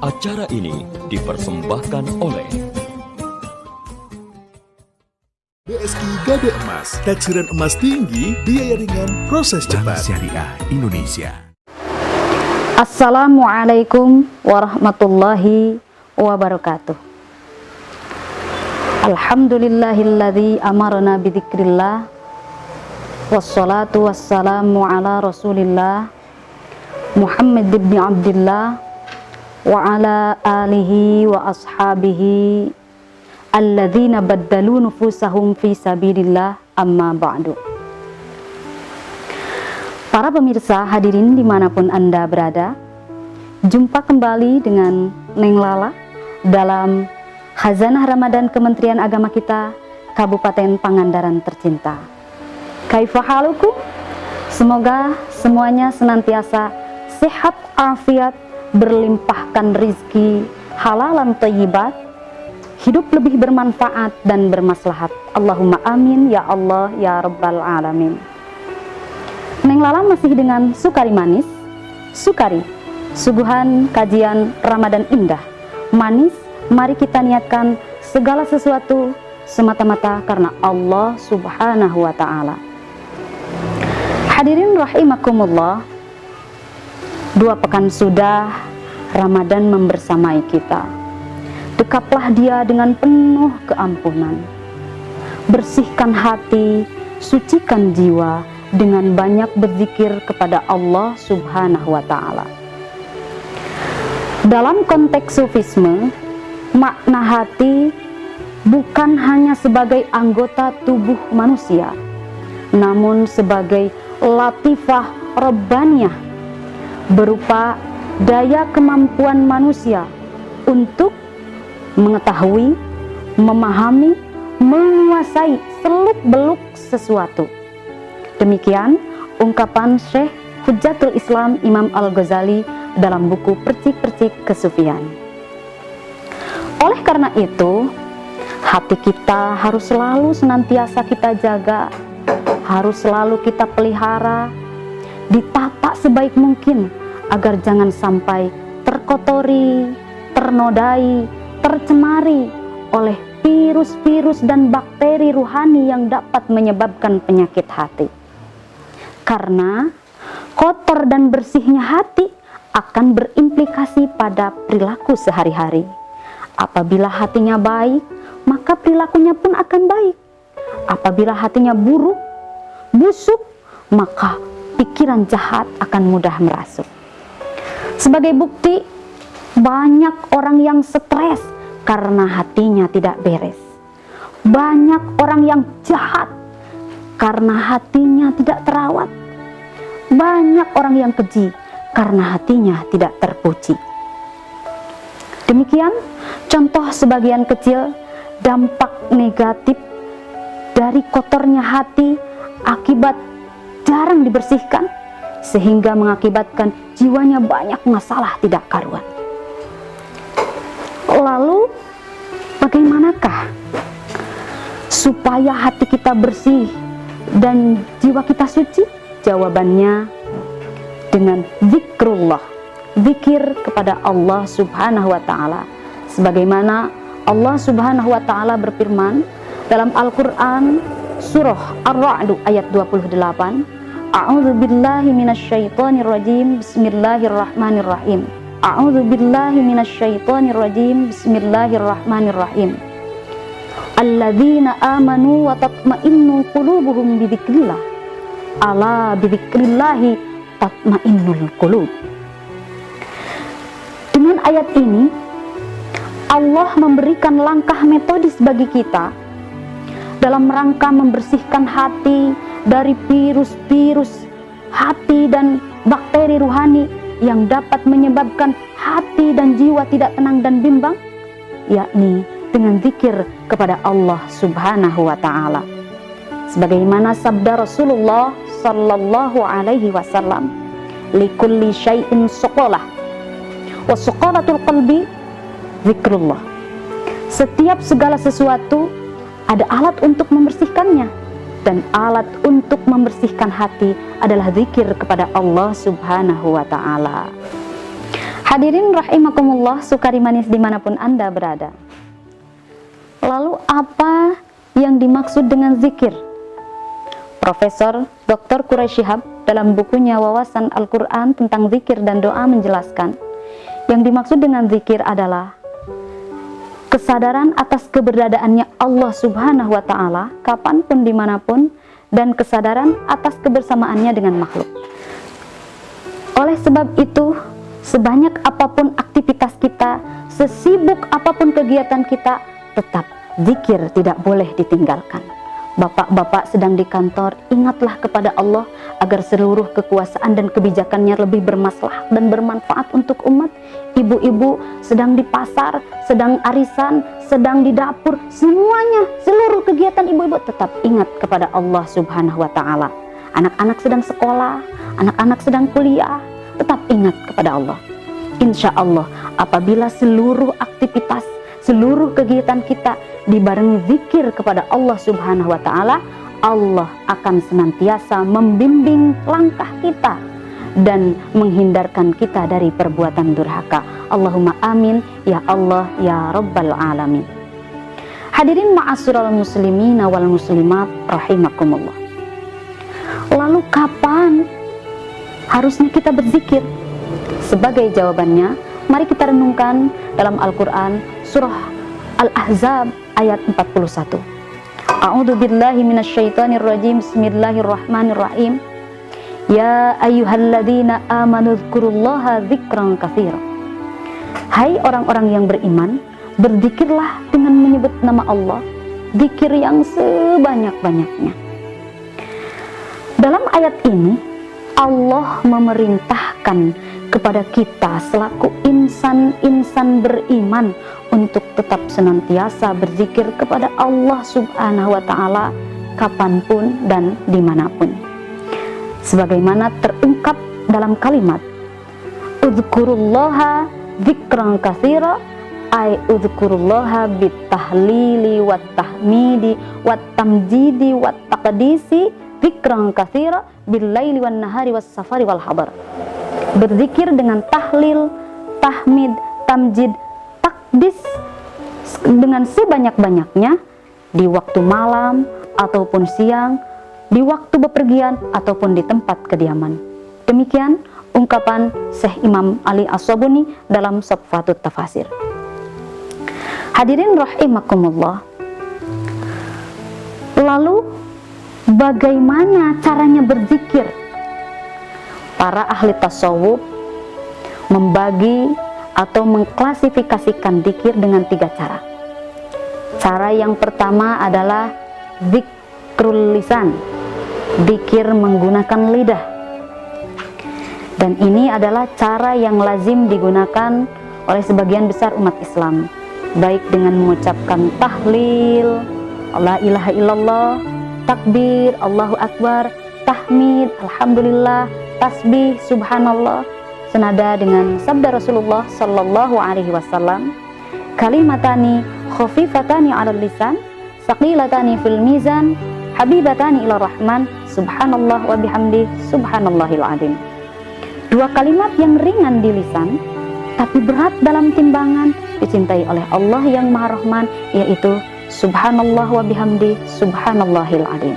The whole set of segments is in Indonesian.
Acara ini dipersembahkan oleh BSI Gade Emas, taksiran emas tinggi, biaya ringan, proses Bank cepat. Syariah Indonesia. Assalamualaikum warahmatullahi wabarakatuh. Alhamdulillahilladzi amarna bidzikrillah wassalatu wassalamu ala rasulillah Muhammad ibn Abdillah wa ala alihi wa ashabihi alladzina baddalu nufusahum fi sabilillah, amma ba'du. Para pemirsa hadirin dimanapun Anda berada, jumpa kembali dengan Neng Lala dalam Khazanah Ramadan Kementerian Agama kita, Kabupaten Pangandaran tercinta. Kaifa halukum? Semoga semuanya senantiasa sehat, afiat, berlimpahkan rizki, halalan thayyibat, hidup lebih bermanfaat dan bermaslahat. Allahumma amin ya Allah ya Rabbal Alamin. Neng Lala masih dengan Sukari Manis, Sukari, suguhan kajian Ramadan indah. Manis, mari kita niatkan segala sesuatu semata-mata karena Allah Subhanahu wa Ta'ala. Hadirin rahimakumullah, 2 pekan sudah Ramadan membersamai kita. Dekaplah dia dengan penuh keampunan. Bersihkan hati, sucikan jiwa dengan banyak berzikir kepada Allah Subhanahu wa Ta'ala. Dalam konteks sufisme, makna hati bukan hanya sebagai anggota tubuh manusia, namun sebagai latifah rabbaniyah, berupa daya kemampuan manusia untuk mengetahui, memahami, menguasai seluk-beluk sesuatu. Demikian ungkapan Syekh Hujjatul Islam Imam Al-Ghazali dalam buku Percik-Percik Kesufian. Oleh karena itu, hati kita harus selalu senantiasa kita jaga, harus selalu kita pelihara, ditata sebaik mungkin agar jangan sampai terkotori, ternodai, tercemari oleh virus-virus dan bakteri ruhani yang dapat menyebabkan penyakit hati. Karena kotor dan bersihnya hati akan berimplikasi pada perilaku sehari-hari. Apabila hatinya baik, maka perilakunya pun akan baik. Apabila hatinya buruk, busuk, maka pikiran jahat akan mudah merasuk. Sebagai bukti, banyak orang yang stres karena hatinya tidak beres. Banyak orang yang jahat karena hatinya tidak terawat. Banyak orang yang keji karena hatinya tidak terpuji. Demikian contoh sebagian kecil dampak negatif dari kotornya hati akibat jarang dibersihkan, sehingga mengakibatkan jiwanya banyak masalah tidak karuan. Lalu bagaimanakah supaya hati kita bersih dan jiwa kita suci? Jawabannya dengan zikrullah, zikir kepada Allah Subhanahu wa Ta'ala. Sebagaimana Allah Subhanahu wa Ta'ala berfirman dalam Al-Quran surah Ar-Ra'd ayat 28, A'udzu billahi minasyaitonir rajim, bismillahirrahmanirrahim. A'udzu billahi minasyaitonir rajim, bismillahirrahmanirrahim. Alladzina amanu wa tatma'innu qulubuhum bidzikrillah. Ala bidzikrillahi tatma'innul qulub. Dengan ayat ini Allah memberikan langkah metodis bagi kita dalam rangka membersihkan hati dari virus-virus hati dan bakteri ruhani yang dapat menyebabkan hati dan jiwa tidak tenang dan bimbang, yakni dengan zikir kepada Allah Subhanahu wa Ta'ala. Sebagaimana sabda Rasulullah sallallahu alaihi wasallam, likulli syai'in suqalah wa suqalatul qalbi zikrullah. Setiap segala sesuatu ada alat untuk membersihkannya, dan alat untuk membersihkan hati adalah zikir kepada Allah Subhanahu wa Ta'ala. Hadirin rahimakumullah, sukari manis dimanapun Anda berada. Lalu apa yang dimaksud dengan zikir? Profesor Dr. Quraish Shihab dalam bukunya Wawasan Al-Quran tentang zikir dan doa menjelaskan, yang dimaksud dengan zikir adalah kesadaran atas keberadaannya Allah Subhanahu wa Ta'ala kapanpun dimanapun, dan kesadaran atas kebersamaannya dengan makhluk. Oleh sebab itu, sebanyak apapun aktivitas kita, sesibuk apapun kegiatan kita, tetap zikir tidak boleh ditinggalkan. Bapak-bapak sedang di kantor, ingatlah kepada Allah agar seluruh kekuasaan dan kebijakannya lebih bermaslahat dan bermanfaat untuk umat. Ibu-ibu sedang di pasar, sedang arisan, sedang di dapur, semuanya, seluruh kegiatan ibu-ibu tetap ingat kepada Allah Subhanahu wa Ta'ala. Anak-anak sedang sekolah, anak-anak sedang kuliah, tetap ingat kepada Allah. Insya Allah, apabila seluruh aktivitas, seluruh kegiatan kita dibarengi zikir kepada Allah Subhanahu wa Ta'ala, Allah akan senantiasa membimbing langkah kita dan menghindarkan kita dari perbuatan durhaka. Allahumma amin ya Allah ya Rabbal alamin. Hadirin ma'asyiral muslimin wal muslimat rahimakumullah. Lalu kapan harusnya kita berzikir? Sebagai jawabannya, mari kita renungkan dalam Al-Quran surah Al-Ahzab ayat 41. A'udzu billahi minasyaitonir rajim. Bismillahirrahmanirrahim. Ya ayyuhalladzina amanu dzkurullaha dzikran katsira. Hai orang-orang yang beriman, berzikirlah dengan menyebut nama Allah, zikir yang sebanyak-banyaknya. Dalam ayat ini Allah memerintahkan kepada kita selaku insan-insan beriman untuk tetap senantiasa berzikir kepada Allah Subhanahu wa Ta'ala kapanpun dan dimanapun. Sebagaimana terungkap dalam kalimat Udzkurullaha dzikran katsira, ay udzkurullaha bitahlili wat tahmidi wat tamjidi wat taqdisi dzikran katsira bil laili wan nahari was safari wal hadar. Berzikir dengan tahlil, tahmid, tamjid, takdis dengan sebanyak-banyaknya di waktu malam ataupun siang, di waktu bepergian ataupun di tempat kediaman. Demikian ungkapan Syekh Imam Ali As-Sabuni dalam Safwatut Tafasir. Hadirin rahimakumullah. Lalu bagaimana caranya berzikir? Para ahli tasawuf membagi atau mengklasifikasikan zikir dengan 3 cara. Cara yang pertama adalah zikrul lisan, zikir menggunakan lidah. Dan ini adalah cara yang lazim digunakan oleh sebagian besar umat Islam, baik dengan mengucapkan tahlil, la ilaha illallah, takbir, Allahu akbar, tahmid, alhamdulillah, tasbih, subhanallah, senada dengan sabda Rasulullah sallallahu alaihi wasallam, kalimatani khafifatani 'alal lisan, saqilatani fil mizan, habibatani ila rahman, subhanallah wa bihamdi, subhanallahil azim. 2 kalimat yang ringan di lisan tapi berat dalam timbangan, dicintai oleh Allah yang Maha Rahman, yaitu subhanallah wa bihamdi, subhanallahil azim.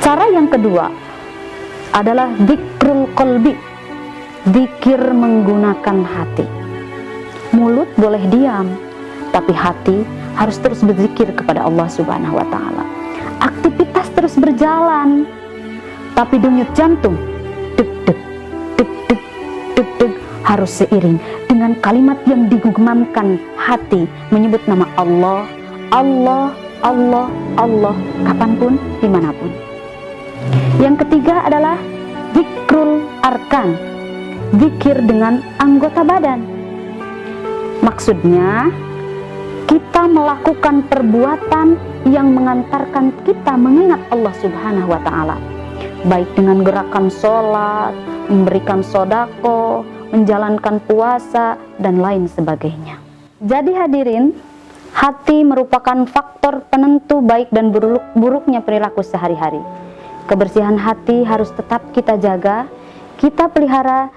Cara yang kedua adalah zikrul qalbi, zikir menggunakan hati. Mulut boleh diam, tapi hati harus terus berzikir kepada Allah Subhanahu wa Ta'ala. Aktivitas terus berjalan, tapi denyut jantung deg deg deg deg deg deg harus seiring dengan kalimat yang digumamkan hati, menyebut nama Allah, Allah, Allah, Allah kapanpun dimanapun. Yang ketiga adalah zikrul arkan, zikir dengan anggota badan. Maksudnya kita melakukan perbuatan yang mengantarkan kita mengingat Allah Subhanahu wa Ta'ala, baik dengan gerakan sholat, memberikan sodako, menjalankan puasa, dan lain sebagainya. Jadi hadirin, hati merupakan faktor penentu baik dan buruknya perilaku sehari-hari. Kebersihan hati harus tetap kita jaga, kita pelihara